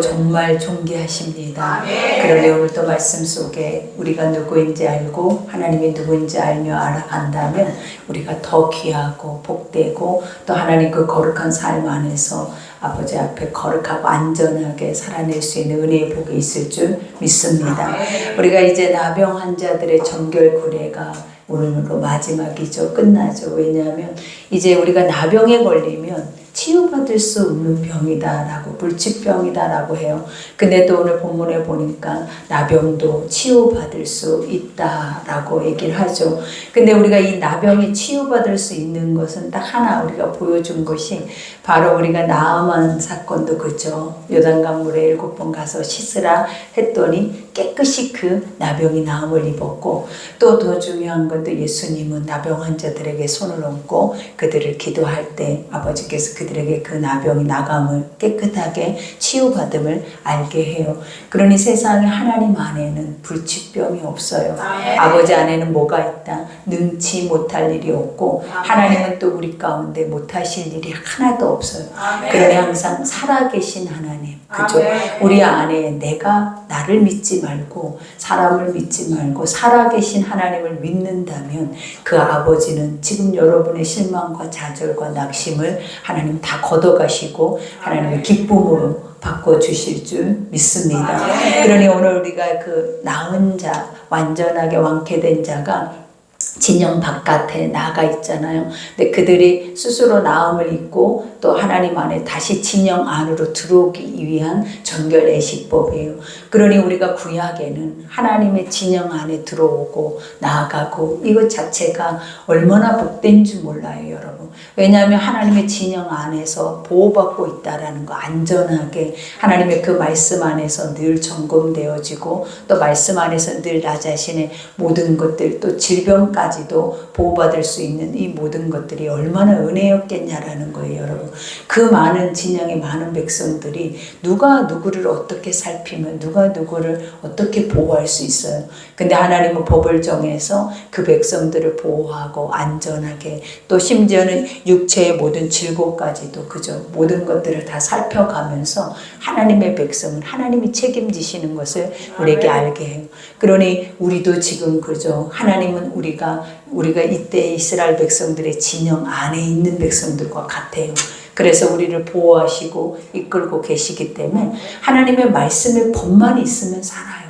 정말 존귀하십니다. 그러니 오늘도 말씀 속에 우리가 누구인지 알고 하나님이 누구인지 알며 알아간다면 우리가 더 귀하고 복되고 또 하나님 그 거룩한 삶 안에서 아버지 앞에 거룩하고 안전하게 살아낼 수 있는 은혜의 복이 있을 줄 믿습니다. 우리가 이제 나병 환자들의 정결 구례가 오늘로 마지막이죠. 끝나죠. 왜냐하면 이제 우리가 나병에 걸리면 치유받을 수 없는 병이다라고, 불치병이다라고 해요. 근데 또 오늘 본문에 보니까 나병도 치유받을 수 있다라고 얘기를 하죠. 근데 우리가 이 나병이 치유받을 수 있는 것은 딱 하나 우리가 보여준 것이 바로 우리가 나아만 사건도 그죠. 요단강 물에 7번 가서 씻으라 했더니 깨끗이 그 나병이 나음을 입었고, 또 더 중요한 것도 예수님은 나병 환자들에게 손을 얹고 그들을 기도할 때 아버지께서 그들에게 그 나병이 나감을 깨끗하게 치유받음을 알게 해요. 그러니 세상에 하나님 안에는 불치병이 없어요. 아버지 안에는 뭐가 있다? 능치 못할 일이 없고 하나님은 또 우리 가운데 못하실 일이 하나도 없어요. 그러니 항상 살아계신 하나님, 그죠? 우리 안에 내가 나를 믿지 말고 사람을 믿지 말고 살아계신 하나님을 믿는다면 그 아버지는 지금 여러분의 실망과 좌절과 낙심을 하나님 다 걷어가시고 하나님의 기쁨으로 바꿔주실 줄 믿습니다. 그러니 오늘 우리가 그 나은 자, 완전하게 완쾌된 자가 진영 바깥에 나가 있잖아요. 근데 그들이 스스로 나음을 입고 또 하나님 안에 다시 진영 안으로 들어오기 위한 정결 예식법이에요. 그러니 우리가 구약에는 하나님의 진영 안에 들어오고 나아가고 이것 자체가 얼마나 복된 줄 몰라요, 여러분. 왜냐하면 하나님의 진영 안에서 보호받고 있다라는 거, 안전하게 하나님의 그 말씀 안에서 늘 점검되어지고 또 말씀 안에서 늘 나 자신의 모든 것들 또 질병까지도 보호받을 수 있는 이 모든 것들이 얼마나 은혜였겠냐라는 거예요, 여러분. 그 많은 진영의 많은 백성들이 누가 누구를 어떻게 살피면 누가 누구를 어떻게 보호할 수 있어요. 근데 하나님은 법을 정해서 그 백성들을 보호하고 안전하게 또 심지어는 육체의 모든 질고까지도 그죠. 모든 것들을 다 살펴가면서 하나님의 백성은 하나님이 책임지시는 것을 우리에게 알게 해요. 그러니 우리도 지금 그죠. 하나님은 우리가 이때 이스라엘 백성들의 진영 안에 있는 백성들과 같아요. 그래서 우리를 보호하시고 이끌고 계시기 때문에 하나님의 말씀의 법만 있으면 살아요.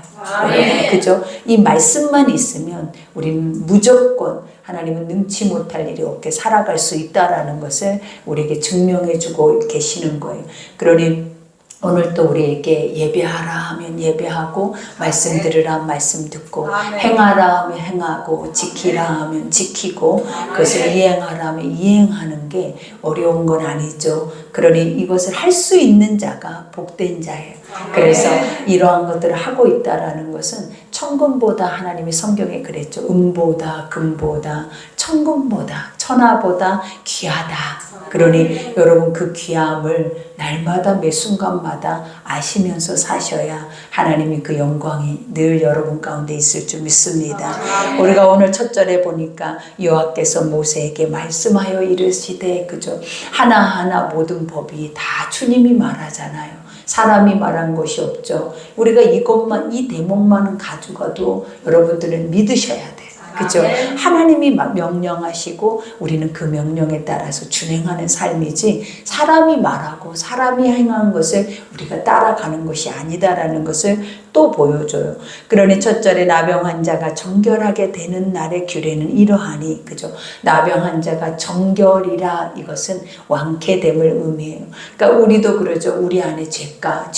그죠? 이 말씀만 있으면 우리는 무조건 하나님은 능치 못할 일이 없게 살아갈 수 있다라는 것을 우리에게 증명해 주고 계시는 거예요. 그러니 오늘 또 우리에게 예배하라 하면 예배하고 말씀 들으라 말씀 듣고 행하라 하면 행하고 지키라 하면 지키고 그것을 이행하라 하면 이행하는 게 어려운 건 아니죠. 그러니 이것을 할 수 있는 자가 복된 자예요. 그래서 이러한 것들을 하고 있다라는 것은 천금보다 하나님이 성경에 그랬죠. 은보다 금보다 천금보다 천하보다 귀하다. 그러니 여러분 그 귀함을 날마다 매 순간마다 아시면서 사셔야 하나님이 그 영광이 늘 여러분 가운데 있을 줄 믿습니다. 우리가 오늘 첫 절에 보니까 여호와께서 모세에게 말씀하여 이르시되 그죠. 하나하나 모든 법이 다 주님이 말하잖아요. 사람이 말한 것이 없죠. 우리가 이것만 이 대목만 가져가도 여러분들은 믿으셔야 돼요. 그죠? 하나님이 명령하시고 우리는 그 명령에 따라서 준행하는 삶이지 사람이 말하고 사람이 행한 것을 우리가 따라가는 것이 아니다라는 것을 또 보여줘요. 그러니 첫 절에 나병 환자가 정결하게 되는 날의 규례는 이러하니 그죠? 나병 환자가 정결이라 이것은 완쾌됨을 의미해요. 그러니까 우리도 그러죠. 우리 안에 죄가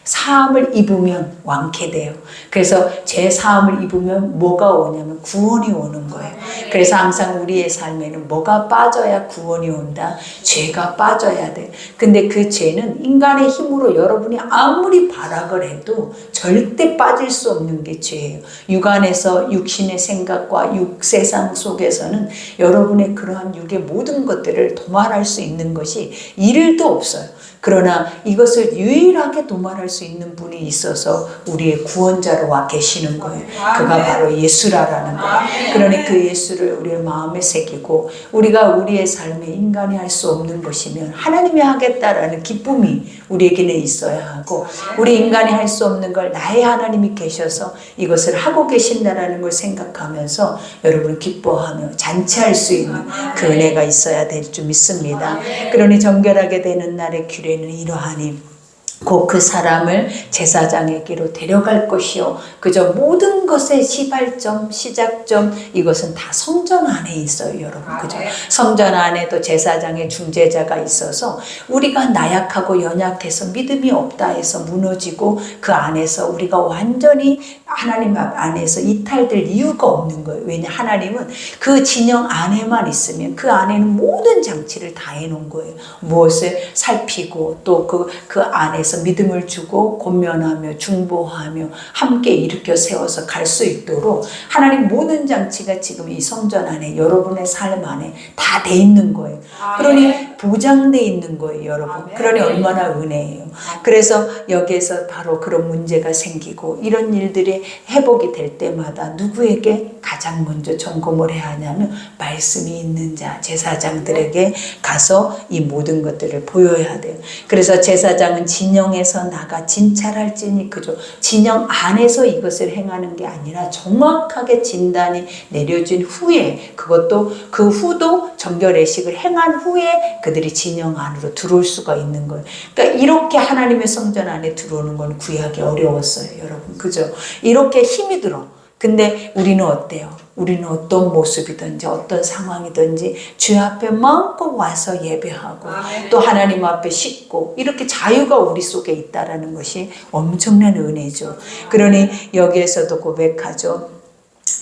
사함을 입으면 완쾌돼요. 그래서 제 사함을 입으면 뭐가 오냐면 구원이 오는 거예요. 그래서 항상 우리의 삶에는 뭐가 빠져야 구원이 온다? 죄가 빠져야 돼. 근데 그 죄는 인간의 힘으로 여러분이 아무리 발악을 해도 절대 빠질 수 없는 게 죄예요. 육안에서 육신의 생각과 육세상 속에서는 여러분의 그러한 육의 모든 것들을 도말할 수 있는 것이 일도 없어요. 그러나 이것을 유일하게 도말할 수 있는 분이 있어서 우리의 구원자로 와 계시는 거예요. 그가 바로 예수라라는 거예요. 그러니 그 예수를 우리의 마음에 새기고 우리가 우리의 삶에 인간이 할 수 없는 것이면 하나님이 하겠다라는 기쁨이 우리에게는 있어야 하고, 우리 인간이 할 수 없는 걸 나의 하나님이 계셔서 이것을 하고 계신다라는 걸 생각하면서 여러분 기뻐하며 잔치할 수 있는 그 은혜가 있어야 될 줄 믿습니다. 그러니 정결하게 되는 날의 규례는 이러하니 곧 그 사람을 제사장에게로 데려갈 것이요 그저 모든 것의 시발점, 시작점, 이것은 다 성전 안에 있어요, 여러분. 그죠? 성전 안에도 제사장의 중재자가 있어서 우리가 나약하고 연약해서 믿음이 없다 해서 무너지고 그 안에서 우리가 완전히 하나님 안에서 이탈될 이유가 없는 거예요. 왜냐, 하나님은 그 진영 안에만 있으면 그 안에는 모든 장치를 다 해놓은 거예요. 무엇을 살피고 또 그 안에서 믿음을 주고 권면하며 중보하며 함께 일으켜 세워서 갈 수 있도록 하나님 모든 장치가 지금 이 성전 안에, 여러분의 삶 안에 다 돼 있는 거예요. 그러니 보장돼 있는 거예요, 여러분. 그러니 얼마나 은혜예요. 그래서 여기에서 바로 그런 문제가 생기고 이런 일들이 회복이 될 때마다 누구에게 가장 먼저 점검을 해야 하냐면 말씀이 있는 자, 제사장들에게 가서 이 모든 것들을 보여야 돼요. 그래서 제사장은 진영에서 나가 진찰할지니, 그죠? 진영 안에서 이것을 행하는 게 아니라 정확하게 진단이 내려진 후에, 그것도 그 후도 정결 예식을 행한 후에 그들이 진영 안으로 들어올 수가 있는 거예요. 그러니까 이렇게 하나님의 성전 안에 들어오는 건 구약이 어려웠어요, 여러분. 그죠? 이렇게 힘이 들어. 근데 우리는 어때요? 우리는 어떤 모습이든지 어떤 상황이든지 주 앞에 마음껏 와서 예배하고 또 하나님 앞에 씻고 이렇게 자유가 우리 속에 있다라는 것이 엄청난 은혜죠. 그러니 여기에서도 고백하죠.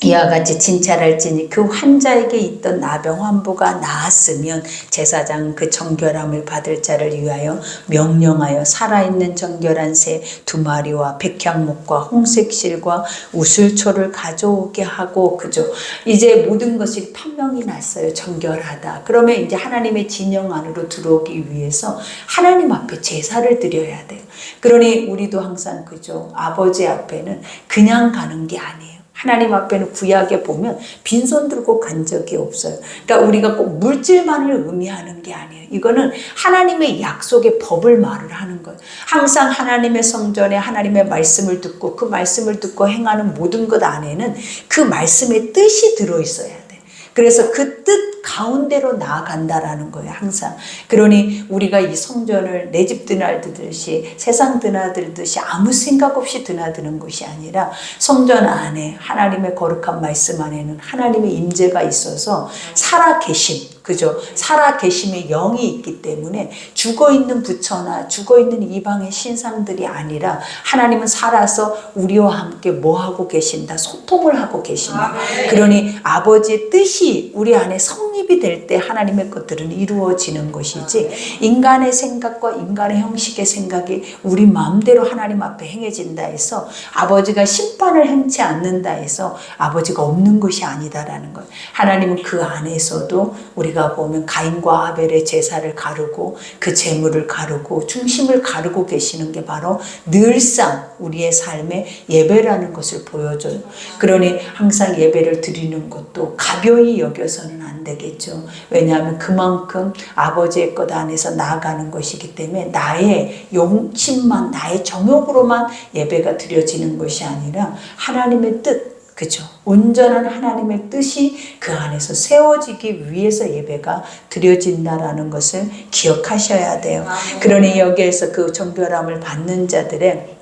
이와 같이 진찰할지니 그 환자에게 있던 나병 환부가 나았으면 제사장은 그 정결함을 받을 자를 위하여 명령하여 살아있는 정결한 새 2마리와 백향목과 홍색실과 우슬초를 가져오게 하고, 그죠? 이제 모든 것이 판명이 났어요. 정결하다. 그러면 이제 하나님의 진영 안으로 들어오기 위해서 하나님 앞에 제사를 드려야 돼요. 그러니 우리도 항상, 그죠? 아버지 앞에는 그냥 가는 게 아니에요. 하나님 앞에는 구약에 보면 빈손 들고 간 적이 없어요. 그러니까 우리가 꼭 물질만을 의미하는 게 아니에요. 이거는 하나님의 약속의 법을 말을 하는 거예요. 항상 하나님의 성전에 하나님의 말씀을 듣고 그 말씀을 듣고 행하는 모든 것 안에는 그 말씀의 뜻이 들어있어야 돼요. 그래서 그 뜻 가운데로 나아간다라는 거예요, 항상. 그러니 우리가 이 성전을 내 집 드나들듯이 세상 드나들듯이 아무 생각 없이 드나드는 것이 아니라 성전 안에 하나님의 거룩한 말씀 안에는 하나님의 임재가 있어서 살아계신, 그죠? 살아계심의 영이 있기 때문에 죽어있는 부처나 죽어있는 이방의 신상들이 아니라 하나님은 살아서 우리와 함께 뭐하고 계신다? 소통을 하고 계신다. 그러니 아버지의 뜻이 우리 안에 성립이 될 때 하나님의 것들은 이루어지는 것이지, 인간의 생각과 인간의 형식의 생각이 우리 마음대로 하나님 앞에 행해진다 해서 아버지가 심판을 행치 않는다 해서 아버지가 없는 것이 아니다라는 거예요. 하나님은 그 안에서도 우리가 보면 가인과 아벨의 제사를 가르고 그 제물을 가르고 중심을 가르고 계시는 게 바로 늘상 우리의 삶의 예배라는 것을 보여줘요. 그러니 항상 예배를 드리는 것도 가벼이 여겨서는 안 되겠죠. 왜냐하면 그만큼 아버지의 것 안에서 나아가는 것이기 때문에 나의 욕심만, 나의 정욕으로만 예배가 드려지는 것이 아니라 하나님의 뜻, 그죠? 온전한 하나님의 뜻이 그 안에서 세워지기 위해서 예배가 드려진다라는 것을 기억하셔야 돼요. 그러니 여기에서 그 정결함을 받는 자들의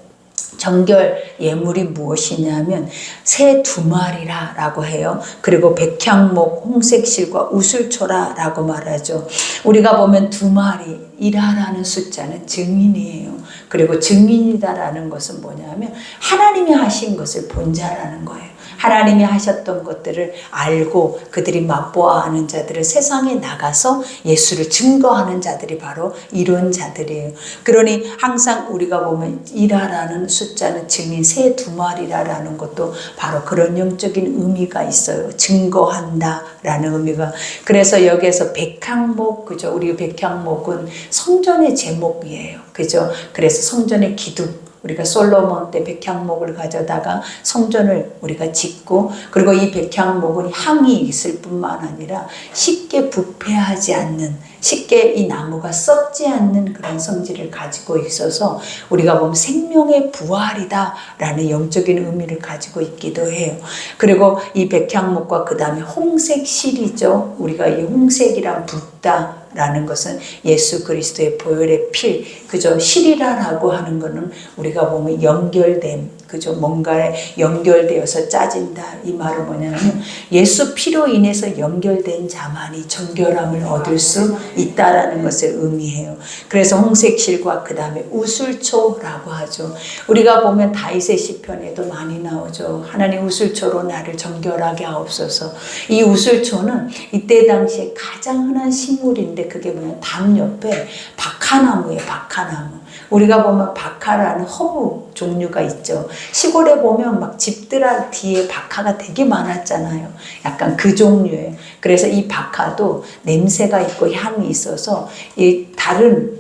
정결 예물이 무엇이냐면 새 2마리라 라고 해요. 그리고 백향목, 홍색실과 우슬초라 라고 말하죠. 우리가 보면 2마리, 1하라는 숫자는 증인이에요. 그리고 증인이다라는 것은 뭐냐면 하나님이 하신 것을 본 자라는 거예요. 하나님이 하셨던 것들을 알고 그들이 맛보아하는 자들은 세상에 나가서 예수를 증거하는 자들이 바로 이런 자들이에요. 그러니 항상 우리가 보면 일하라는 숫자는 증인 새 두 마리라는 것도 바로 그런 영적인 의미가 있어요. 증거한다 라는 의미가. 그래서 여기에서 백향목, 그죠? 우리 백향목은 성전의 제목이에요. 그죠? 그래서 성전의 기둥, 우리가 솔로몬 때 백향목을 가져다가 성전을 우리가 짓고, 그리고 이 백향목은 향이 있을 뿐만 아니라 쉽게 부패하지 않는, 쉽게 이 나무가 썩지 않는 그런 성질을 가지고 있어서 우리가 보면 생명의 부활이다 라는 영적인 의미를 가지고 있기도 해요. 그리고 이 백향목과 그 다음에 홍색 실이죠. 우리가 이 홍색이랑 붉다 라는 것은 예수 그리스도의 보혈의 필, 그죠? 실이라고 하는 것은 우리가 보면 연결됨, 그죠? 뭔가에 연결되어서 짜진다. 이 말은 뭐냐면 예수 피로 인해서 연결된 자만이 정결함을 얻을 수 있다라는 것을 의미해요. 그래서 홍색 실과 그 다음에 우슬초라고 하죠. 우리가 보면 다윗의 시편에도 많이 나오죠. 하나님 우슬초로 나를 정결하게 하옵소서. 이 우슬초는 이때 당시에 가장 흔한 식물인데 그게 뭐냐, 담 옆에 박하나무예요. 박하나무. 우리가 보면 박하라는 허브 종류가 있죠. 시골에 보면 막 집들 뒤에 박하가 되게 많았잖아요. 약간 그 종류예요. 그래서 이 박하도 냄새가 있고 향이 있어서 이 다른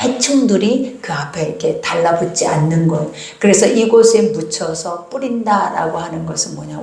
해충들이 그 앞에 이렇게 달라붙지 않는 거예요. 그래서 이곳에 묻혀서 뿌린다라고 하는 것은 뭐냐,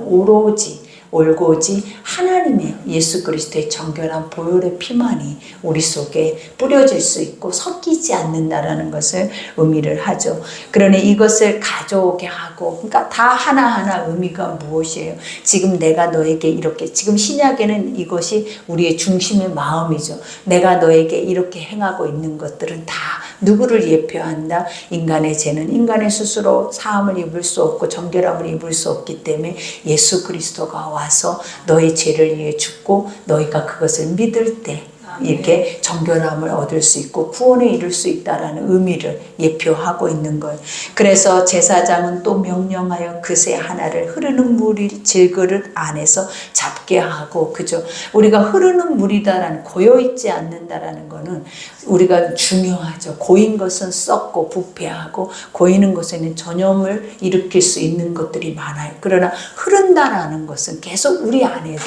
올고지 하나님의 예수 그리스도의 정결한 보혈의 피만이 우리 속에 뿌려질 수 있고 섞이지 않는다라는 것을 의미를 하죠. 그러니 이것을 가져오게 하고, 그러니까 다 하나하나 의미가 무엇이에요? 지금 내가 너에게 이렇게, 지금 신약에는 이것이 우리의 중심의 마음이죠. 내가 너에게 이렇게 행하고 있는 것들은 다 누구를 예표한다? 인간의 죄는 인간의 스스로 사함을 입을 수 없고 정결함을 입을 수 없기 때문에 예수 그리스도가 와서 너의 죄를 위해 죽고 너희가 그것을 믿을 때 이렇게 정결함을 얻을 수 있고 구원에 이를 수 있다라는 의미를 예표하고 있는 거예요. 그래서 제사장은 또 명령하여 그 새 하나를 흐르는 물이 질그릇 안에서 잡게 하고, 그죠? 우리가 흐르는 물이다라는, 고여있지 않는다라는 거는 우리가 중요하죠. 고인 것은 썩고 부패하고 고이는 것에는 전염을 일으킬 수 있는 것들이 많아요. 그러나 흐른다라는 것은 계속 우리 안에도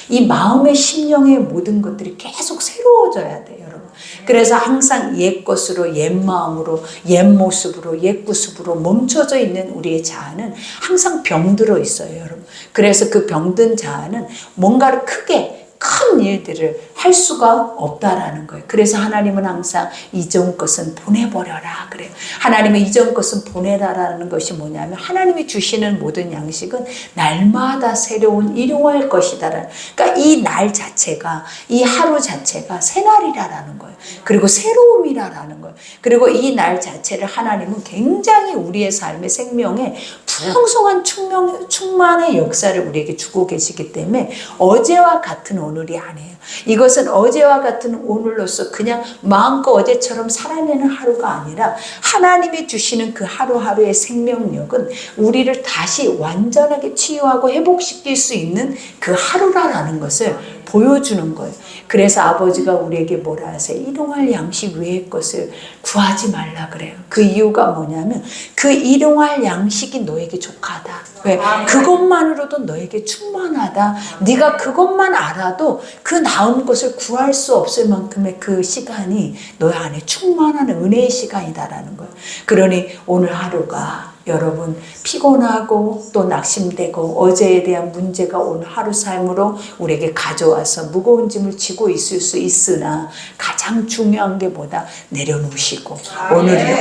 이 마음의 심령의 모든 것들이 계속 새로워져야 돼요, 여러분. 그래서 항상 옛 것으로, 옛 마음으로, 옛 모습으로, 옛 구습으로 멈춰져 있는 우리의 자아는 항상 병들어 있어요, 여러분. 그래서 그 병든 자아는 뭔가를 크게 큰 일들을 할 수가 없다라는 거예요. 그래서 하나님은 항상 이전 것은 보내버려라 그래요. 하나님은 이전 것은 보내라라는 것이 뭐냐면 하나님이 주시는 모든 양식은 날마다 새로운 일용할 것이다. 그러니까 이 날 자체가, 이 하루 자체가 새날이라는 거예요. 그리고 새로움이라는 거예요. 그리고 이 날 자체를 하나님은 굉장히 우리의 삶의 생명에 풍성한 충만의 역사를 우리에게 주고 계시기 때문에 어제와 같은 오늘이 아니에요. 이것은 어제와 같은 오늘로서 그냥 마음껏 어제처럼 살아내는 하루가 아니라 하나님이 주시는 그 하루하루의 생명력은 우리를 다시 완전하게 치유하고 회복시킬 수 있는 그 하루라는 것을 보여주는 거예요. 그래서 아버지가 우리에게 뭐라 하세요? 일용할 양식 외의 것을 구하지 말라 그래요. 그 이유가 뭐냐면 그 일용할 양식이 너에게 족하다. 왜? 그것만으로도 너에게 충만하다. 네가 그것만 알아도 그 나은 것을 구할 수 없을 만큼의 그 시간이 너의 안에 충만한 은혜의 시간이다라는 거예요. 그러니 오늘 하루가 여러분 피곤하고 또 낙심되고 어제에 대한 문제가 오늘 하루 삶으로 우리에게 가져와서 무거운 짐을 지고 있을 수 있으나 가장 중요한 게 뭐다? 내려놓으시고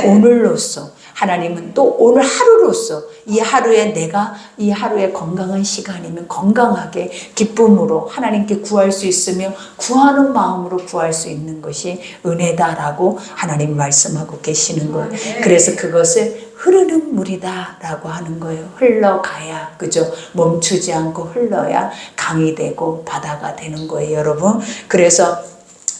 오늘로서 하나님은 또 오늘 하루로서 이 하루에 내가 이 하루에 건강한 시간이면 건강하게 기쁨으로 하나님께 구할 수 있으며 구하는 마음으로 구할 수 있는 것이 은혜다라고 하나님 말씀하고 계시는 거예요. 그래서 그것을 흐르는 물이다 라고 하는 거예요. 흘러가야, 그죠? 멈추지 않고 흘러야 강이 되고 바다가 되는 거예요, 여러분. 그래서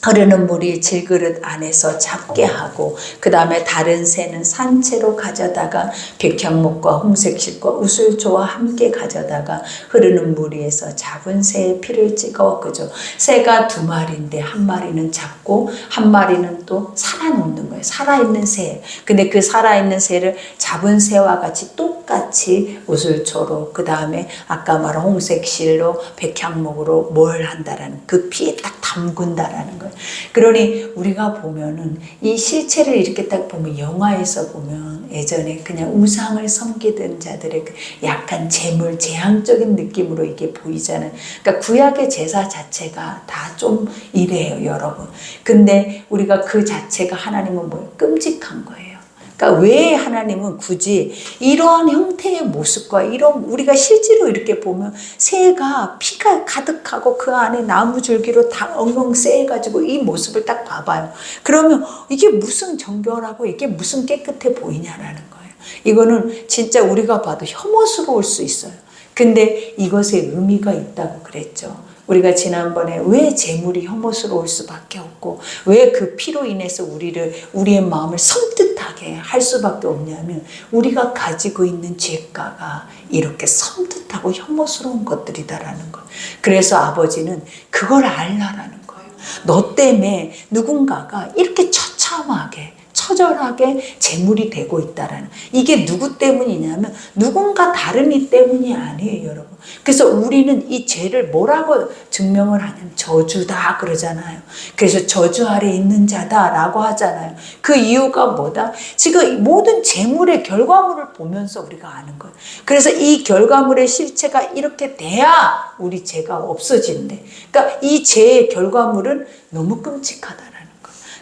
흐르는 물이 질그릇 안에서 잡게 하고 그 다음에 다른 새는 산채로 가져다가 백향목과 홍색실과 우슬초와 함께 가져다가 흐르는 물 위에서 잡은 새의 피를 찍어 그죠. 새가 두 마리인데 한 마리는 잡고 한 마리는 또 살아놓는 거예요. 살아있는 새. 근데 그 살아있는 새를 잡은 새와 같이 똑같이 우슬초로 그 다음에 아까 말한 홍색실로 백향목으로 뭘 한다라는 그 피에 딱 담근다라는 거예요. 그러니 우리가 보면은 이 실체를 이렇게 딱 보면 영화에서 보면 예전에 그냥 우상을 섬기던 자들의 그 약간 재물, 재앙적인 느낌으로 이게 보이잖아요. 그러니까 구약의 제사 자체가 다 좀 이래요, 여러분. 근데 우리가 그 자체가 하나님은 뭐예요? 끔찍한 거예요. 그러니까 왜 하나님은 굳이 이러한 형태의 모습과 이런 우리가 실제로 이렇게 보면 새가 피가 가득하고 그 안에 나무 줄기로 다 엉엉 쎄가지고 이 모습을 딱 봐봐요. 그러면 이게 무슨 정결하고 이게 무슨 깨끗해 보이냐라는 거예요. 이거는 진짜 우리가 봐도 혐오스러울 수 있어요. 근데 이것에 의미가 있다고 그랬죠. 우리가 지난번에 왜 재물이 혐오스러울 수밖에 없고 왜 그 피로 인해서 우리의 마음을 섬뜩하게 할 수밖에 없냐면 우리가 가지고 있는 죄가가 이렇게 섬뜩하고 혐오스러운 것들이다라는 거예요. 그래서 아버지는 그걸 알라라는 거예요. 너 때문에 누군가가 이렇게 처참하게 처절하게 재물이 되고 있다라는 이게 누구 때문이냐면 누군가 다른 이 때문이 아니에요, 여러분. 그래서 우리는 이 죄를 뭐라고 증명을 하냐면 저주다 그러잖아요. 그래서 저주 아래 있는 자다라고 하잖아요. 그 이유가 뭐다? 지금 모든 재물의 결과물을 보면서 우리가 아는 거예요. 그래서 이 결과물의 실체가 이렇게 돼야 우리 죄가 없어진대. 그러니까 이 죄의 결과물은 너무 끔찍하다.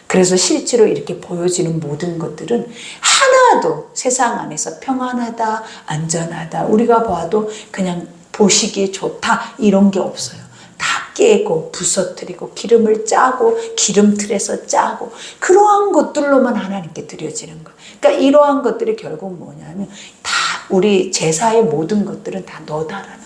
그래서 실제로 이렇게 보여지는 모든 것들은 하나도 세상 안에서 평안하다, 안전하다, 우리가 봐도 그냥 보시기에 좋다 이런 게 없어요. 다 깨고 부서뜨리고 기름을 짜고 기름틀에서 짜고 그러한 것들로만 하나님께 드려지는 거예요. 그러니까 이러한 것들이 결국 뭐냐면 다 우리 제사의 모든 것들은 다 너다라는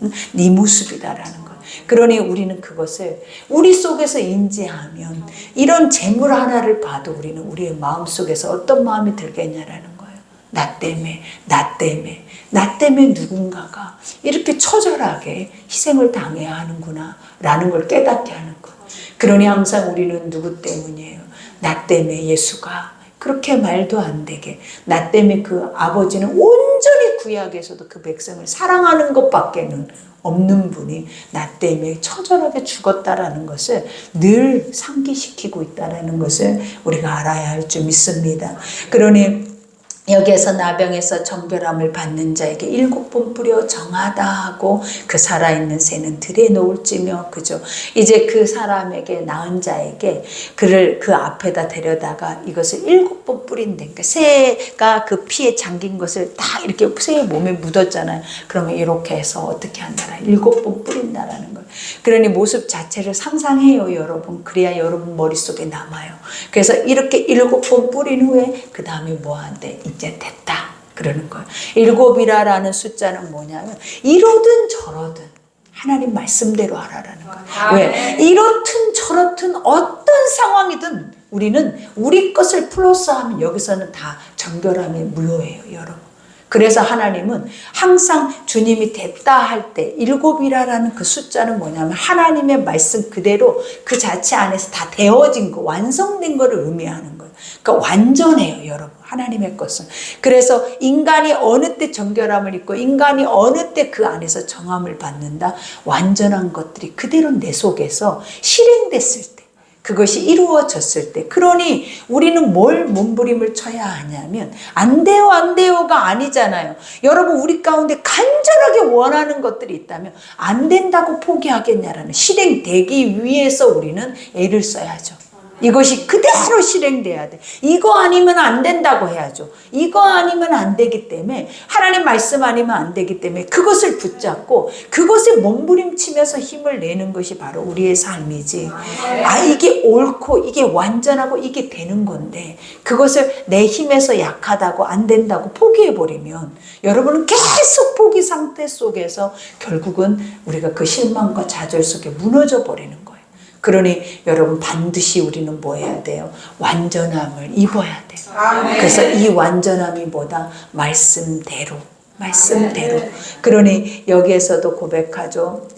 거예요. 네 모습이다라는 거예요. 그러니 우리는 그것을 우리 속에서 인지하면 이런 재물 하나를 봐도 우리는 우리의 마음속에서 어떤 마음이 들겠냐라는 거예요. 나 때문에 누군가가 이렇게 처절하게 희생을 당해야 하는구나 라는 걸 깨닫게 하는 거예요. 그러니 항상 우리는 누구 때문이에요? 나 때문에 예수가 그렇게 말도 안 되게 나 때문에 그 아버지는 온전히 구약에서도 그 백성을 사랑하는 것밖에는 없는 분이 나 때문에 처절하게 죽었다라는 것을 늘 상기시키고 있다라는 것을 우리가 알아야 할 줄 믿습니다. 그러니 여기에서 나병에서 정결함을 받는 자에게 7번 뿌려 정하다 하고 그 살아있는 새는 들에 놓을지며 그죠. 이제 그 사람에게 나은 자에게 그를 그 앞에다 데려다가 이것을 7번 뿌린대. 그러니까 새가 그 피에 잠긴 것을 다 이렇게 새의 몸에 묻었잖아요. 그러면 이렇게 해서 어떻게 한다라 7번 뿌린다라는 거예요. 그러니 모습 자체를 상상해요, 여러분. 그래야 여러분 머릿속에 남아요. 그래서 이렇게 7번 뿌린 후에 그 다음에 뭐 한대? 이제 됐다 그러는 거예요. 7이라는 숫자는 뭐냐면 이러든 저러든 하나님 말씀대로 하라라는 거예요. 왜? 이렇든 저렇든 어떤 상황이든 우리는 우리 것을 플러스하면 여기서는 다 정결함이 무효예요, 여러분. 그래서 하나님은 항상 주님이 됐다 할 때 7이라는 그 숫자는 뭐냐면 하나님의 말씀 그대로 그 자체 안에서 다 되어진 거, 완성된 거를 의미하는 거예요. 그러니까 완전해요, 여러분. 하나님의 것은. 그래서 인간이 어느 때 정결함을 입고 인간이 어느 때 그 안에서 정함을 받는다. 완전한 것들이 그대로 내 속에서 실행됐을 때. 그것이 이루어졌을 때. 그러니 우리는 뭘 몸부림을 쳐야 하냐면 안 돼요가 아니잖아요. 여러분 우리 가운데 간절하게 원하는 것들이 있다면 안 된다고 포기하겠냐라는 실행되기 위해서 우리는 애를 써야죠. 이것이 그대로 실행돼야 돼. 이거 아니면 안 된다고 해야죠. 이거 아니면 안 되기 때문에 하나님 말씀 아니면 안 되기 때문에 그것을 붙잡고 그것에 몸부림치면서 힘을 내는 것이 바로 우리의 삶이지. 아 이게 옳고 이게 완전하고 이게 되는 건데 그것을 내 힘에서 약하다고 안 된다고 포기해버리면 여러분은 계속 포기 상태 속에서 결국은 우리가 그 실망과 좌절 속에 무너져 버리는 거예요. 그러니 여러분 반드시 우리는 뭐 해야 돼요? 완전함을 입어야 돼요. 그래서 이 완전함이 뭐다? 말씀대로. 그러니 여기에서도 고백하죠.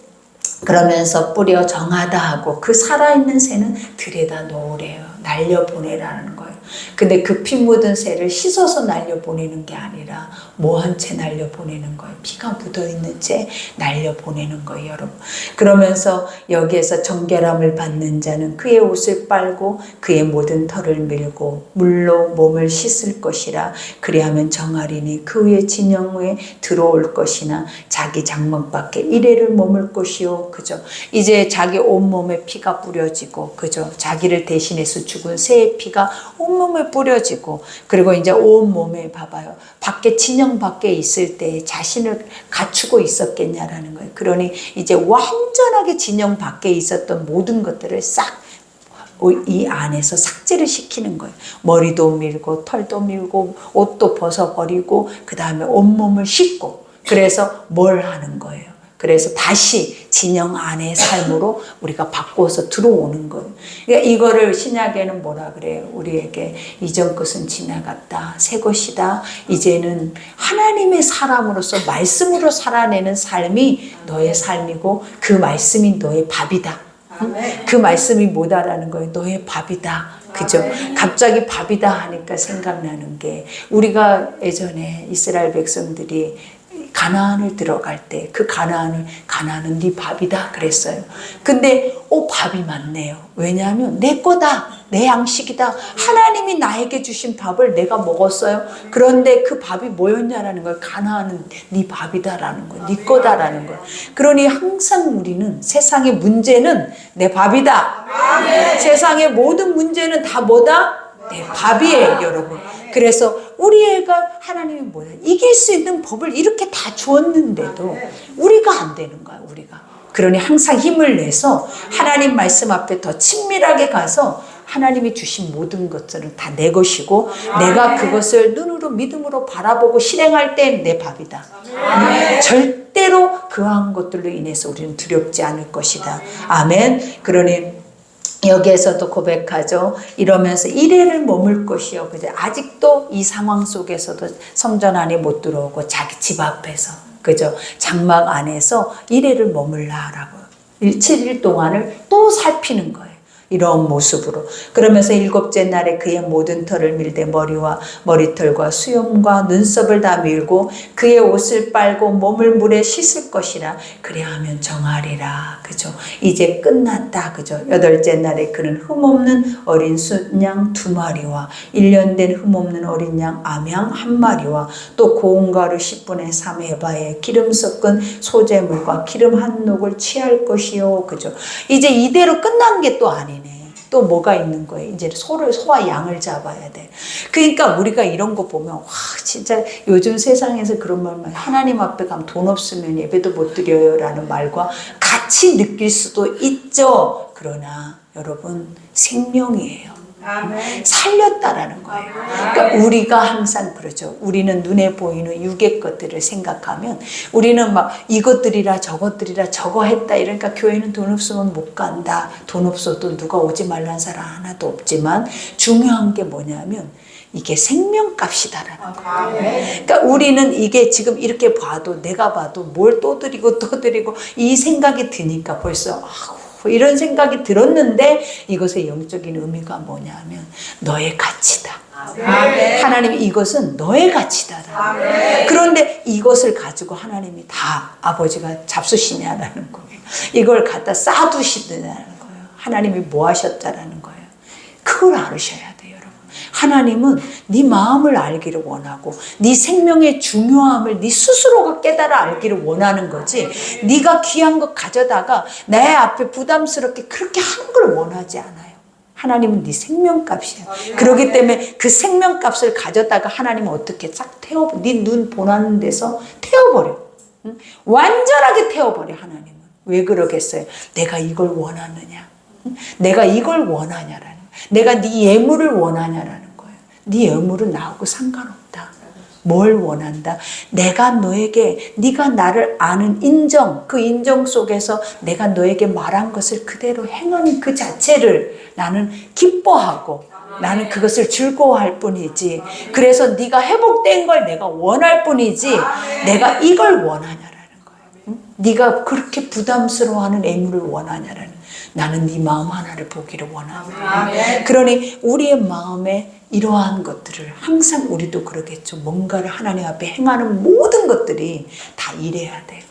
그러면서 뿌려 정하다 하고 그 살아있는 새는 들에다 놓으래요. 날려보내라는 거예요. 근데 그 피 묻은 새를 씻어서 날려보내는 게 아니라 뭐한 채 날려보내는 거예요. 피가 묻어있는 채 날려보내는 거예요, 여러분. 그러면서 여기에서 정결함을 받는 자는 그의 옷을 빨고 그의 모든 털을 밀고 물로 몸을 씻을 것이라. 그리하면 정하리니 그 후에 진영 후에 들어올 것이나 자기 장막 밖에 이레를 머물 것이요. 그죠? 이제 자기 온몸에 피가 뿌려지고, 그죠? 자기를 대신해서 죽은 새의 피가 온몸에 뿌려지고, 그리고 이제 온몸에 봐봐요. 밖에 진영 밖에 있을 때 자신을 갖추고 있었겠냐라는 거예요. 그러니 이제 완전하게 진영 밖에 있었던 모든 것들을 싹 이 안에서 삭제를 시키는 거예요. 머리도 밀고 털도 밀고 옷도 벗어버리고 그 다음에 온몸을 씻고, 그래서 뭘 하는 거예요? 그래서 다시 진영 안의 삶으로 우리가 바꿔서 들어오는 거예요. 그러니까 이거를 신약에는 뭐라 그래요? 우리에게 이전 것은 지나갔다, 새 것이다. 이제는 하나님의 사람으로서 말씀으로 살아내는 삶이 너의 삶이고 그 말씀이 너의 밥이다. 그 말씀이 뭐다라는 거예요? 너의 밥이다. 그죠? 갑자기 밥이다 하니까 생각나는 게, 우리가 예전에 이스라엘 백성들이 가나안을 들어갈 때 그 가나안은 네 밥이다 그랬어요. 근데 밥이 맞네요. 왜냐하면 내 거다, 내 양식이다. 하나님이 나에게 주신 밥을 내가 먹었어요. 그런데 그 밥이 뭐였냐라는 거예요. 가나안은 네 밥이다라는 거예요. 네 거다라는 거예요. 그러니 항상 우리는 세상의 문제는 내 밥이다. 아멘. 세상의 모든 문제는 다 뭐다? 내 밥이에요, 여러분. 그래서 우리 애가 하나님이 뭐야? 이길 수 있는 법을 이렇게 다 주었는데도 우리가 안 되는 거야, 우리가. 그러니 항상 힘을 내서 하나님 말씀 앞에 더 친밀하게 가서 하나님이 주신 모든 것들은 다 내 것이고, 내가 그것을 눈으로 믿음으로 바라보고 실행할 때 내 밥이다. 절대로 그러한 것들로 인해서 우리는 두렵지 않을 것이다. 아멘. 그러니 여기에서도 고백하죠. 이러면서 이레를 머물 것이요. 그죠? 아직도 이 상황 속에서도 성전 안에 못 들어오고 자기 집 앞에서, 그죠? 장막 안에서 이레를 머물라라고 7일 동안을 또 살피는 거예요. 이런 모습으로. 그러면서 7째 날에 그의 모든 털을 밀되 머리와 머리털과 수염과 눈썹을 다 밀고 그의 옷을 빨고 몸을 물에 씻을 것이라. 그래야 하면 정하리라. 그죠? 이제 끝났다. 그죠? 8째 날에 그는 흠없는 어린 순양 2마리와 1년 된 흠없는 어린 양 암양 1마리와 또 고운 가루 10분의 3 에바에 기름 섞은 소재물과 기름 한 녹을 취할 것이요. 그죠? 이제 이대로 끝난 게 또 아니네. 또 뭐가 있는 거예요? 이제 소와 양을 잡아야 돼. 그러니까 우리가 이런 거 보면, 와, 진짜 요즘 세상에서 그런 말만, 하나님 앞에 가면 돈 없으면 예배도 못 드려요 라는 말과 같이 느낄 수도 있죠. 그러나 여러분, 생명이에요. 살렸다라는 거예요. 그러니까 우리가 항상 그러죠. 우리는 눈에 보이는 육의 것들을 생각하면 우리는 막 이것들이라 저것들이라 저거 했다. 이러니까 교회는 돈 없으면 못 간다. 돈 없어도 누가 오지 말라는 사람 하나도 없지만 중요한 게 뭐냐면 이게 생명값이다라는 거예요. 그러니까 우리는 이게 지금 이렇게 봐도, 내가 봐도 뭘 또 드리고 또 드리고 이 생각이 드니까 벌써 이런 생각이 들었는데, 이것의 영적인 의미가 뭐냐면 너의 가치다. 아멘. 하나님이 이것은 너의 가치다. 아멘. 그런데 이것을 가지고 하나님이 다 아버지가 잡수시냐라는 거예요. 이걸 갖다 쌓아두시냐라는 거예요. 하나님이 뭐 하셨다라는 거예요. 그걸 알으셔야 돼요, 여러분. 하나님은 네 마음을 알기를 원하고 네 생명의 중요함을 네 스스로가 깨달아 알기를 원하는 거지, 네가 귀한 것 가져다가 내 앞에 부담스럽게 그렇게 하는 걸 원하지 않아요. 하나님은 네 생명값이야. 그렇기 때문에 그 생명값을 가져다가 하나님은 어떻게 싹 태워버려. 네 눈 보는 데서 태워버려. 응? 완전하게 태워버려. 하나님은. 왜 그러겠어요? 내가 이걸 원하느냐? 응? 내가 이걸 원하냐라는 거야. 내가 네 예물을 원하냐라는 거예요. 네 예물은 나하고 상관없다. 뭘 원한다? 내가 너에게 네가 나를 아는 인정, 그 인정 속에서 내가 너에게 말한 것을 그대로 행하는 그 자체를 나는 기뻐하고 나는 그것을 즐거워할 뿐이지, 그래서 네가 회복된 걸 내가 원할 뿐이지 내가 이걸 원하냐라는 거예요. 응? 네가 그렇게 부담스러워하는 애물을 원하냐라는, 나는 네 마음 하나를 보기를 원합니다. 그러니 우리의 마음에 이러한 것들을 항상 우리도 그러겠죠. 뭔가를 하나님 앞에 행하는 모든 것들이 다 이래야 돼요.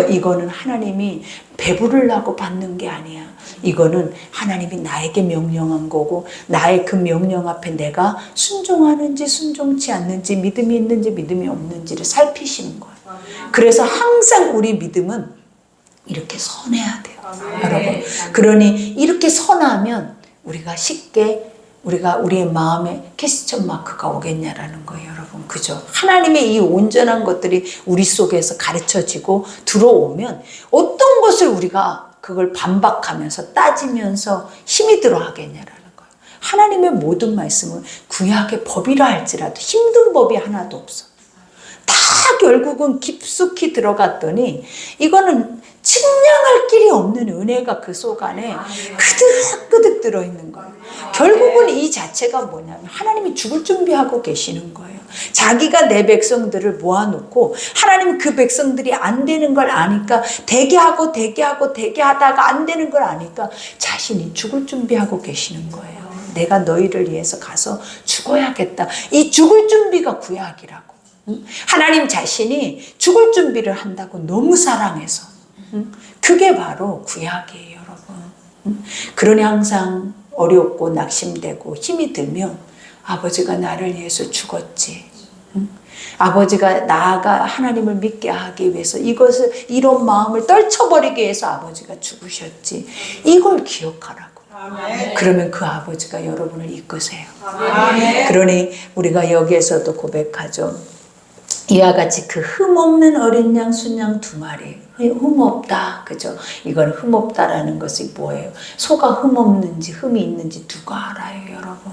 이거는 하나님이 배부르려고 받는 게 아니야. 이거는 하나님이 나에게 명령한 거고, 나의 그 명령 앞에 내가 순종하는지 순종치 않는지, 믿음이 있는지 믿음이 없는지를 살피시는 거예요. 그래서 항상 우리 믿음은 이렇게 선해야 돼요. 여러분. 그러니 이렇게 선하면 우리가 쉽게 우리의 마음에 퀘스천 마크가 오겠냐라는 거예요, 여러분. 그죠? 하나님의 이 온전한 것들이 우리 속에서 가르쳐지고 들어오면 어떤 것을 우리가 그걸 반박하면서 따지면서 힘이 들어 하겠냐라는 거예요. 하나님의 모든 말씀은 구약의 법이라 할지라도 힘든 법이 하나도 없어. 다 결국은 깊숙이 들어갔더니 이거는 측량할 길이 없는 은혜가 그 속 안에 그득그득 들어있는 거예요. 결국은 이 자체가 뭐냐면 하나님이 죽을 준비하고 계시는 거예요. 자기가 내 백성들을 모아놓고 하나님 그 백성들이 안 되는 걸 아니까 대기하다가 안 되는 걸 아니까 자신이 죽을 준비하고 계시는 거예요. 내가 너희를 위해서 가서 죽어야겠다. 이 죽을 준비가 구약이라고. 하나님 자신이 죽을 준비를 한다고 너무 사랑해서. 그게 바로 구약이에요, 여러분. 그러니 항상 어렵고 낙심되고 힘이 들면 아버지가 나를 위해서 죽었지. 아버지가 나아가 하나님을 믿게 하기 위해서 이런 마음을 떨쳐버리기 위해서 아버지가 죽으셨지. 이걸 기억하라고. 그러면 그 아버지가 여러분을 이끄세요. 그러니 우리가 여기에서도 고백하죠. 이와 같이 그 흠없는 어린 양 순양 2마리, 흠없다, 그죠? 이건 흠없다라는 것이 뭐예요? 소가 흠없는지 흠이 있는지 누가 알아요, 여러분?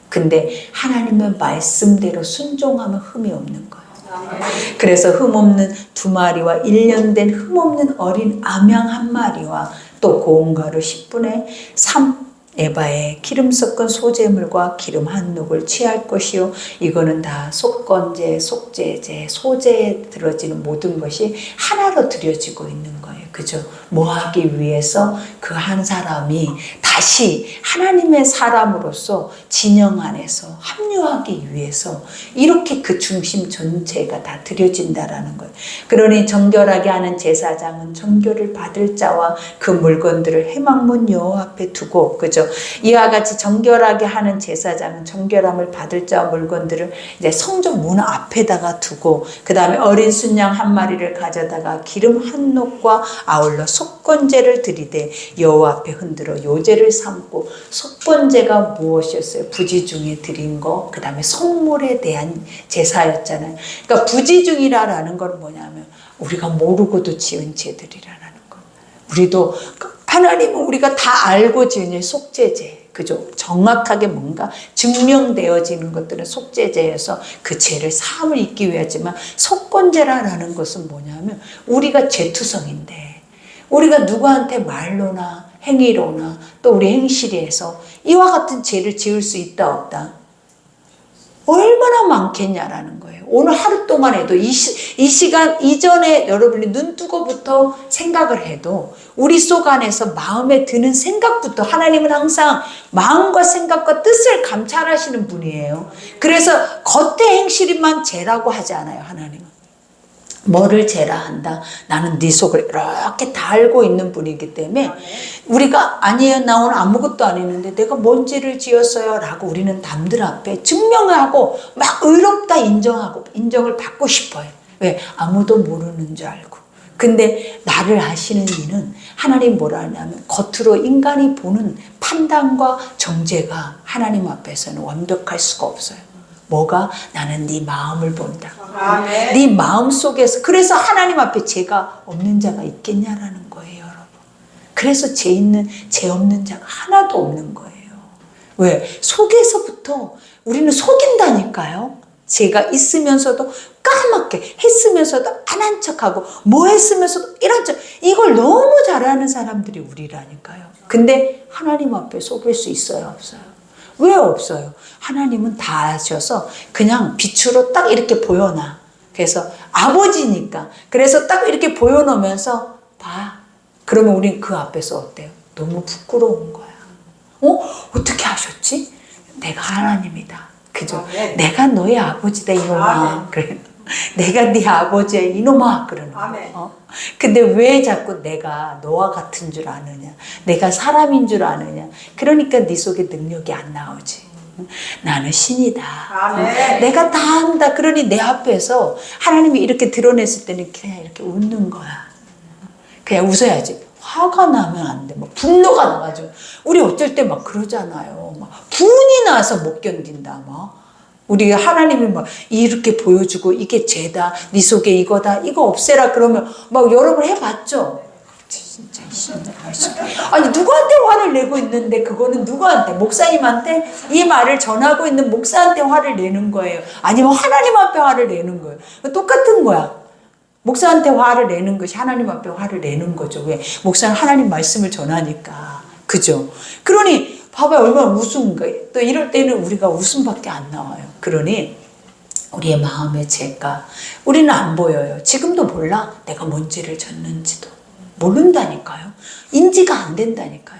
근데 하나님의 말씀대로 순종하면 흠이 없는 거예요. 그래서 흠없는 2마리와 1년 된 흠없는 어린 암양 1마리와 또 고운 가루 10분의 3 에바에 기름 섞은 소재물과 기름 한 눅을 취할 것이요, 이거는 다 속건제, 속죄제, 소재에 들어지는 모든 것이 하나로 들여지고 있는 거예요. 그죠? 뭐 하기 위해서 그 한 사람이 다시 하나님의 사람으로서 진영 안에서 합류하기 위해서 이렇게 그 중심 전체가 다 들여진다라는 거예요. 그러니 정결하게 하는 제사장은 정결을 받을 자와 그 물건들을 회막문 여호와 앞에 두고, 그죠? 이와 같이 정결하게 하는 제사장은 정결함을 받을 자와 물건들을 이제 성전 문 앞에다가 두고, 그 다음에 어린 순양 1마리를 가져다가 기름 한 놋과 아울러 속건제를 드리되 여호와 앞에 흔들어 요제를 삼고, 속건제가 무엇이었어요? 부지 중에 드린 거, 그 다음에 성물에 대한 제사였잖아요. 그러니까 부지 중이라는 건 뭐냐면 우리가 모르고도 지은 죄들이라는 거. 우리도 하나님은 우리가 다 알고 지은 속죄제, 그죠? 정확하게 뭔가 증명되어지는 것들은 속죄제여서 그 죄를 사함을 잊기 위하지만, 속건제라는 것은 뭐냐면 우리가 죄투성인데 우리가 누구한테 말로나 행위로나 또 우리 행실에서 이와 같은 죄를 지을 수 있다 없다? 얼마나 많겠냐라는 거예요. 오늘 하루 동안에도 이 시간 이전에 여러분이 눈 뜨고부터 생각을 해도 우리 속 안에서 마음에 드는 생각부터, 하나님은 항상 마음과 생각과 뜻을 감찰하시는 분이에요. 그래서 겉의 행실만 죄라고 하지 않아요, 하나님은. 뭐를 죄라 한다? 나는 네 속을 이렇게 다 알고 있는 분이기 때문에 우리가 아니에요, 나 오늘 아무것도 안 했는데 내가 뭔 죄를 지었어요 라고 우리는 남들 앞에 증명하고 막 의롭다 인정하고 인정을 받고 싶어요. 왜? 아무도 모르는 줄 알고. 근데 나를 아시는 이는 하나님 뭐라 하냐면 겉으로 인간이 보는 판단과 정죄가 하나님 앞에서는 완벽할 수가 없어요. 뭐가? 나는 네 마음을 본다. 네 마음 속에서. 그래서 하나님 앞에 죄가 없는 자가 있겠냐라는 거예요, 여러분. 그래서 죄 있는, 죄 없는 자가 하나도 없는 거예요. 왜? 속에서부터 우리는 속인다니까요. 죄가 있으면서도 까맣게 했으면서도 안 한 척하고 뭐 했으면서도 이런 척, 이걸 너무 잘하는 사람들이 우리라니까요. 근데 하나님 앞에 속일 수 있어요, 없어요? 왜 없어요? 하나님은 다 아셔서 그냥 빛으로 딱 이렇게 보여놔. 그래서 아버지니까. 그래서 딱 이렇게 보여놓으면서 봐. 그러면 우린 그 앞에서 어때요? 너무 부끄러운 거야. 어떻게 하셨지? 내가 하나님이다. 그죠? 내가 너의 아버지다, 이놈아. 그래. 내가 네 아버지야, 이놈아. 그러는 거야. 근데 왜 자꾸 내가 너와 같은 줄 아느냐? 내가 사람인 줄 아느냐? 그러니까 네 속에 능력이 안 나오지. 나는 신이다. 내가 다 한다. 그러니 내 앞에서 하나님이 이렇게 드러냈을 때는 그냥 이렇게 웃는 거야. 그냥 웃어야지. 화가 나면 안 돼. 막 분노가 나가지고. 우리 어쩔 때 막 그러잖아요. 막 분이 나서 못 견딘다. 막. 우리 하나님이 막 이렇게 보여주고 이게 죄다. 네 속에 이거다. 이거 없애라. 그러면 막 여러 번 해봤죠. 진짜 아니 누구한테 화를 내고 있는데 그거는 누구한테? 목사님한테 이 말을 전하고 있는 목사한테 화를 내는 거예요. 아니면 하나님 앞에 화를 내는 거예요. 똑같은 거야. 목사한테 화를 내는 것이 하나님 앞에 화를 내는 거죠. 왜? 목사는 하나님 말씀을 전하니까. 그죠? 그러니 봐봐요. 얼마나 우스운가. 또 이럴 때는 우리가 웃음밖에 안 나와요. 그러니 우리의 마음의 죄가 우리는 안 보여요. 지금도 몰라. 내가 뭔 죄를 졌는지도. 모른다니까요. 인지가 안 된다니까요.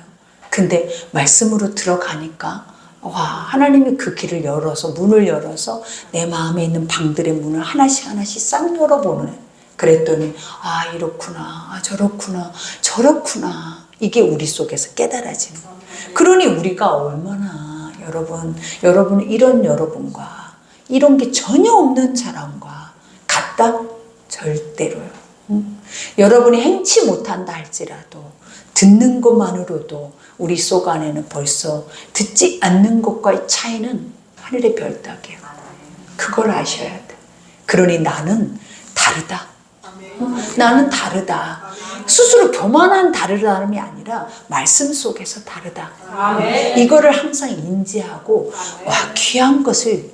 근데 말씀으로 들어가니까 와, 하나님이 그 길을 열어서 문을 열어서 내 마음에 있는 방들의 문을 하나씩 하나씩 싹 열어보는. 그랬더니 아 이렇구나, 아 저렇구나, 저렇구나. 이게 우리 속에서 깨달아지는 거예요. 그러니 우리가 얼마나 여러분 이런 여러분과 이런 게 전혀 없는 사람과 같다? 절대로요. 여러분이 행치 못한다 할지라도 듣는 것만으로도 우리 속 안에는 벌써 듣지 않는 것과의 차이는 하늘의 별따기예요. 그걸 아셔야 돼. 그러니 나는 다르다. 나는 다르다. 스스로 교만한 다르다름이 아니라 말씀 속에서 다르다. 이거를 항상 인지하고 와 귀한 것을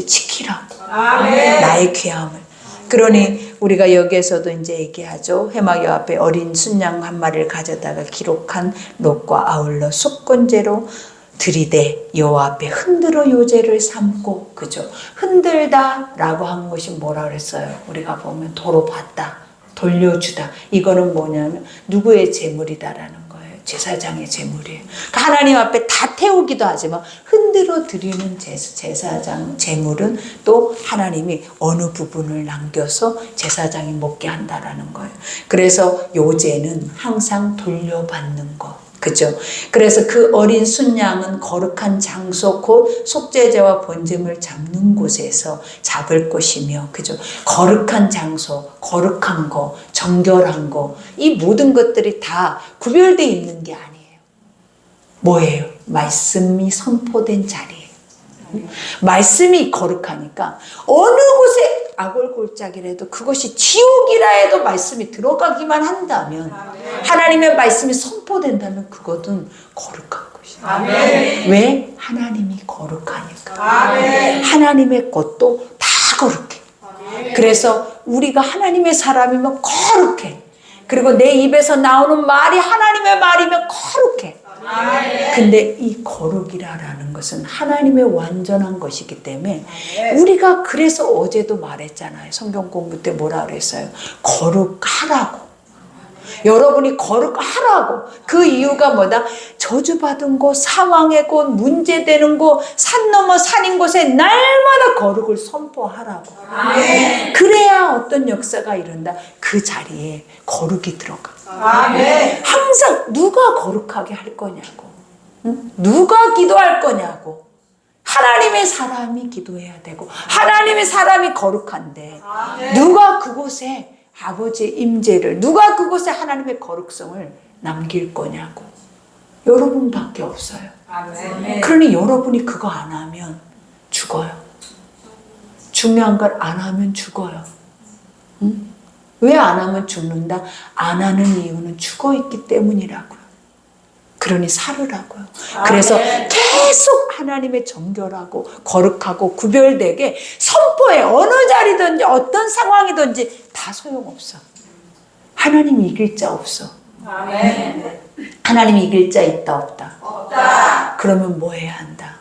지키라고. 나의 귀함을. 그러니 우리가 여기에서도 이제 얘기하죠. 회막여 앞에 어린 순양 한 마리를 가져다가 기록한 롯과 아울러 속건제로 들이대 여호와 앞에 흔들어 요제를 삼고. 그죠? 흔들다라고 한 것이 뭐라 그랬어요? 우리가 보면 도로 받다, 돌려주다. 이거는 뭐냐면 누구의 재물이다라는 거예요. 제사장의 재물이에요. 그러니까 하나님 앞에 다 태우기도 하지만 흔들어 드리는 제사장 재물은 또 하나님이 어느 부분을 남겨서 제사장이 먹게 한다라는 거예요. 그래서 요제는 항상 돌려받는 것. 그죠? 그래서 그 어린 순양은 거룩한 장소 곧 속죄제와 번제물 잡는 곳에서 잡을 것이며, 그죠? 거룩한 장소, 거룩한 거, 정결한 거, 이 모든 것들이 다 구별되어 있는 게 아니에요. 뭐예요? 말씀이 선포된 자리예요. 말씀이 거룩하니까 어느 곳에 악월골짜기라도 그것이 지옥이라 해도 말씀이 들어가기만 한다면, 하나님의 말씀이 선포된다면 그것은 거룩한 것이에요. 왜? 하나님이 거룩하니까. 하나님의 것도 다 거룩해. 그래서 우리가 하나님의 사람이면 거룩해. 그리고 내 입에서 나오는 말이 하나님의 말이면 거룩해. 근데 이 거룩이라는 것은 하나님의 완전한 것이기 때문에 우리가 그래서 어제도 말했잖아요. 성경 공부 때 뭐라 그랬어요? 거룩하라고. 여러분이 거룩하라고. 그 이유가 뭐다? 저주받은 곳, 사망의 곳, 문제되는 곳, 산 넘어 산인 곳에 날마다 거룩을 선포하라고. 그래야 어떤 역사가 일어난다. 그 자리에 거룩이 들어가. 항상 누가 거룩하게 할 거냐고. 누가 기도할 거냐고. 하나님의 사람이 기도해야 되고 하나님의 사람이 거룩한데 누가 그곳에 아버지의 임재를, 누가 그곳에 하나님의 거룩성을 남길 거냐고. 여러분밖에 없어요. 그러니 여러분이 그거 안 하면 죽어요. 중요한 걸 안 하면 죽어요. 왜 안 하면 죽는다? 안 하는 이유는 죽어 있기 때문이라고요. 그러니 살으라고요. 그래서 계속 하나님의 정결하고 거룩하고 구별되게 선포해. 어느 자리든지 어떤 상황이든지 다 소용없어. 하나님이 이길 자 없어. 아멘. 하나님이 이길 자 있다 없다? 없다. 그러면 뭐 해야 한다?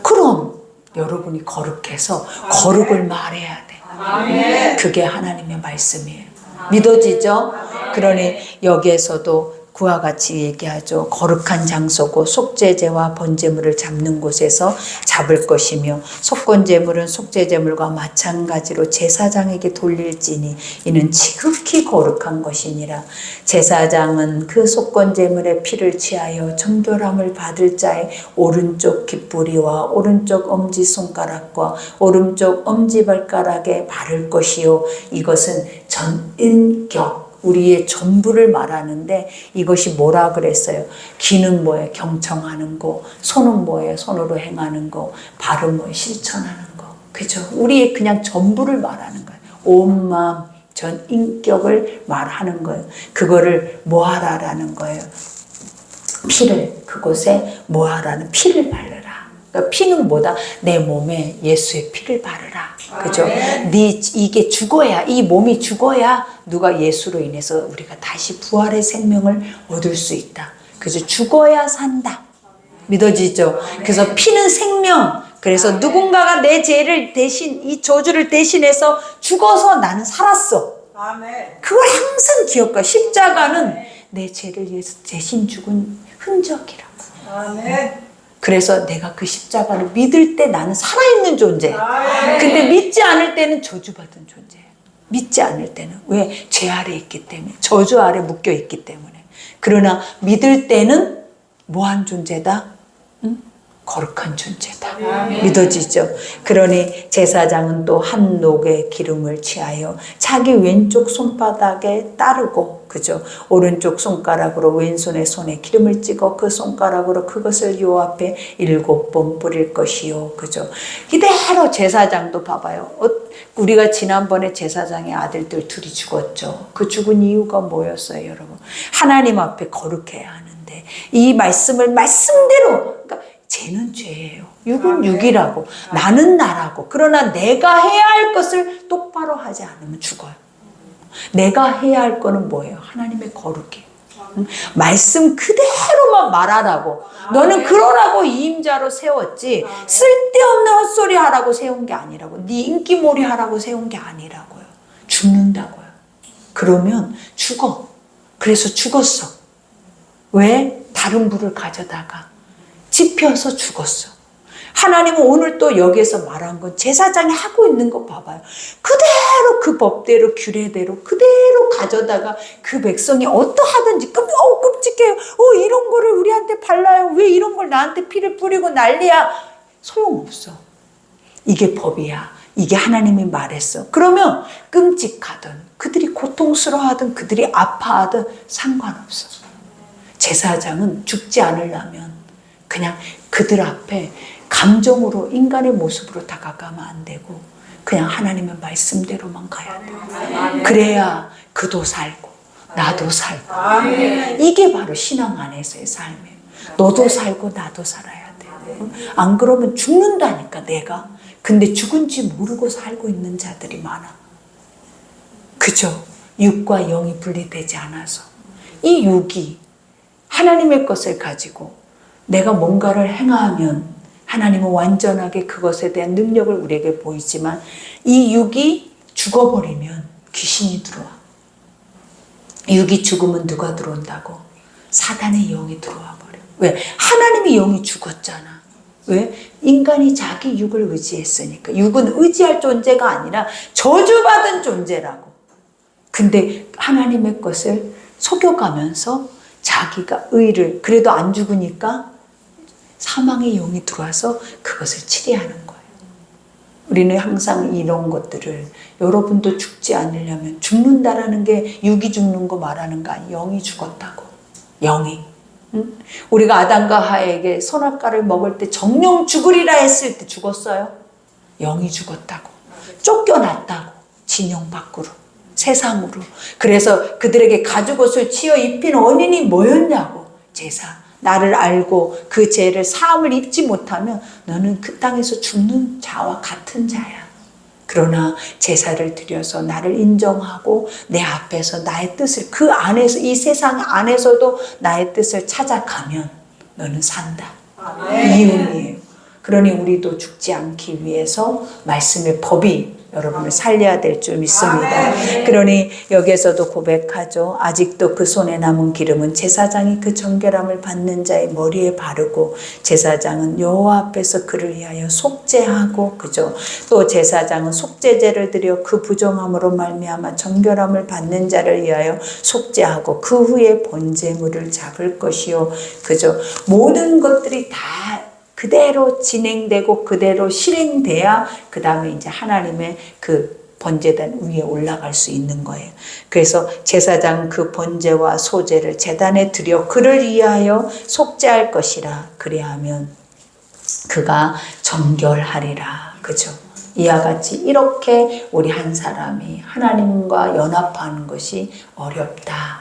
그럼 여러분이 거룩해서 거룩을 말해야 돼. 아멘. 그게 하나님의 말씀이에요. 믿어지죠? 그러니 여기에서도 그와 같이 얘기하죠. 거룩한 장소고 속죄제와 번제물을 잡는 곳에서 잡을 것이며 속건제물은 속죄제물과 마찬가지로 제사장에게 돌릴지니 이는 지극히 거룩한 것이니라. 제사장은 그 속건제물의 피를 취하여 정결함을 받을 자의 오른쪽 깃뿌리와 오른쪽 엄지손가락과 오른쪽 엄지발가락에 바를 것이요 이것은 전인격 우리의 전부를 말하는데 이것이 뭐라 그랬어요? 귀는 뭐예요? 경청하는 거. 손은 뭐예요? 손으로 행하는 거. 발은 뭐예요? 실천하는 거. 그죠? 우리의 그냥 전부를 말하는 거예요. 온 마음, 전 인격을 말하는 거예요. 그거를 뭐하라라는 거예요? 피를 그곳에 뭐하라는 피를 바르라. 그러니까 피는 뭐다? 내 몸에 예수의 피를 바르라. 그죠? 이게 죽어야, 이 몸이 죽어야 누가 예수로 인해서 우리가 다시 부활의 생명을 얻을 수 있다. 그죠? 죽어야 산다. 믿어지죠? 그래서 피는 생명. 그래서 누군가가 내 죄를 대신, 이 저주를 대신해서 죽어서 나는 살았어. 그걸 항상 기억하. 십자가는 내 죄를 위해서 대신 죽은 흔적이라고. 그래서 내가 그 십자가를 믿을 때 나는 살아있는 존재야. 근데 믿지 않을 때는 저주받은 존재야. 믿지 않을 때는. 왜? 죄 아래 있기 때문에. 저주 아래 묶여 있기 때문에. 그러나 믿을 때는 뭐한 존재다? 응? 거룩한 존재다. 믿어지죠? 그러니 제사장은 또 한 녹의 기름을 취하여 자기 왼쪽 손바닥에 따르고, 그죠? 오른쪽 손가락으로 왼손의 손에 기름을 찍어 그 손가락으로 그것을 요 앞에 7번 뿌릴 것이요. 그죠? 이대로 제사장도 봐봐요. 우리가 지난번에 제사장의 아들들 둘이 죽었죠. 그 죽은 이유가 뭐였어요, 여러분? 하나님 앞에 거룩해야 하는데 이 말씀을 말씀대로, 그러니까 죄는 죄예요. 육은 육이라고. 나는 나라고. 그러나 내가 해야 할 것을 똑바로 하지 않으면 죽어요. 내가 해야 할 거는 뭐예요? 하나님의 거룩이에요. 말씀 그대로만 말하라고. 너는 그러라고 이임자로 세웠지 쓸데없는 헛소리 하라고 세운 게 아니라고. 네 인기몰이 하라고 세운 게 아니라고요. 죽는다고요. 그러면 죽어. 그래서 죽었어. 왜? 다른 불을 가져다가 지펴서 죽었어. 하나님은 오늘 또 여기에서 말한 건 제사장이 하고 있는 거 봐봐요. 그대로 그 법대로 규례대로 그대로 가져다가 그 백성이 어떠하든지 끔찍해요. 이런 거를 우리한테 발라요. 왜 이런 걸 나한테 피를 뿌리고 난리야. 소용없어. 이게 법이야. 이게 하나님이 말했어. 그러면 끔찍하든 그들이 고통스러워하든 그들이 아파하든 상관없어. 제사장은 죽지 않으려면 그냥 그들 앞에 감정으로 인간의 모습으로 다가가면 안 되고 그냥 하나님의 말씀대로만 가야 돼. 그래야 그도 살고 나도 살고. 이게 바로 신앙 안에서의 삶이에요. 너도 살고 나도 살아야 돼. 안 그러면 죽는다니까 내가. 근데 죽은지 모르고 살고 있는 자들이 많아. 그죠? 육과 영이 분리되지 않아서 이 육이 하나님의 것을 가지고 내가 뭔가를 행하면 하나님은 완전하게 그것에 대한 능력을 우리에게 보이지만 이 육이 죽어버리면 귀신이 들어와. 육이 죽으면 누가 들어온다고? 사단의 영이 들어와 버려. 왜? 하나님의 영이 죽었잖아. 왜? 인간이 자기 육을 의지했으니까. 육은 의지할 존재가 아니라 저주받은 존재라고. 근데 하나님의 것을 속여가면서 자기가 의를, 그래도 안 죽으니까 사망의 영이 들어와서 그것을 치리하는 거예요. 우리는 항상 이런 것들을, 여러분도 죽지 않으려면, 죽는다라는 게 육이 죽는 거 말하는 거 아니에요. 영이 죽었다고. 영이. 응? 우리가 아담과 하에게 선악과를 먹을 때 정령 죽으리라 했을 때 죽었어요? 영이 죽었다고. 쫓겨났다고. 진영 밖으로. 세상으로. 그래서 그들에게 가죽옷을 치어 입힌 원인이 뭐였냐고. 제사. 나를 알고 그 죄를 사함을 입지 못하면 너는 그 땅에서 죽는 자와 같은 자야. 그러나 제사를 드려서 나를 인정하고 내 앞에서 나의 뜻을 그 안에서 이 세상 안에서도 나의 뜻을 찾아가면 너는 산다. 이 의미예요. 그러니 우리도 죽지 않기 위해서 말씀의 법이 여러분을 살려야 될 줄 믿습니다. 그러니 여기에서도 고백하죠. 아직도 그 손에 남은 기름은 제사장이 그 정결함을 받는 자의 머리에 바르고 제사장은 여호와 앞에서 그를 위하여 속죄하고 그죠. 또 제사장은 속죄제를 드려 그 부정함으로 말미암아 정결함을 받는 자를 위하여 속죄하고 그 후에 번제물을 잡을 것이요 그죠. 모든 것들이 다 그대로 진행되고 그대로 실행돼야 그 다음에 이제 하나님의 그 번제단 위에 올라갈 수 있는 거예요. 그래서 제사장 그 번제와 소제를 제단에 드려 그를 위하여 속죄할 것이라. 그래야 하면 그가 정결하리라. 그죠? 이와 같이 이렇게 우리 한 사람이 하나님과 연합하는 것이 어렵다.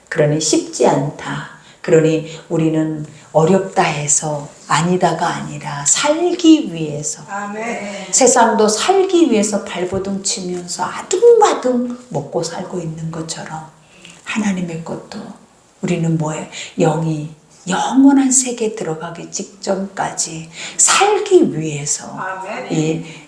그러니 쉽지 않다. 그러니 우리는 어렵다 해서 아니다가 아니라 살기 위해서 세상도 살기 위해서 발버둥 치면서 아둥바둥 먹고 살고 있는 것처럼 하나님의 것도 우리는 뭐예요? 영이 영원한 세계에 들어가기 직전까지 살기 위해서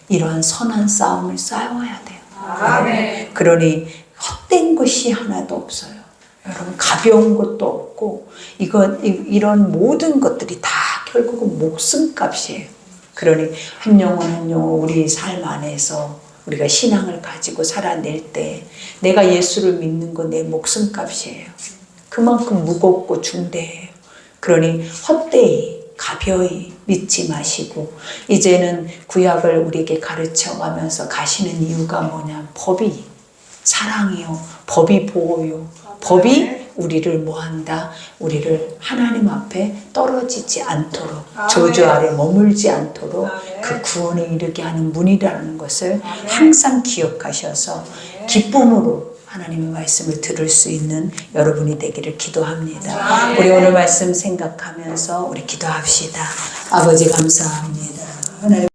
이런 선한 싸움을 싸워야 돼요. 그러니 헛된 것이 하나도 없어요. 여러분 가벼운 것도 없고 이런 모든 것들이 다 결국은 목숨값이에요. 그러니 한 영혼 한 영혼 우리 삶 안에서 우리가 신앙을 가지고 살아낼 때 내가 예수를 믿는 건 내 목숨값이에요. 그만큼 무겁고 중대해요. 그러니 헛되이 가벼이 믿지 마시고 이제는 구약을 우리에게 가르쳐가면서 가시는 이유가 뭐냐. 법이 사랑이요. 법이 보호요. 법이 우리를 뭐한다? 우리를 하나님 앞에 떨어지지 않도록 저주 아래 머물지 않도록 그 구원에 이르게 하는 문이라는 것을 항상 기억하셔서 기쁨으로 하나님의 말씀을 들을 수 있는 여러분이 되기를 기도합니다. 우리 오늘 말씀 생각하면서 우리 기도합시다. 아버지 감사합니다. 하나님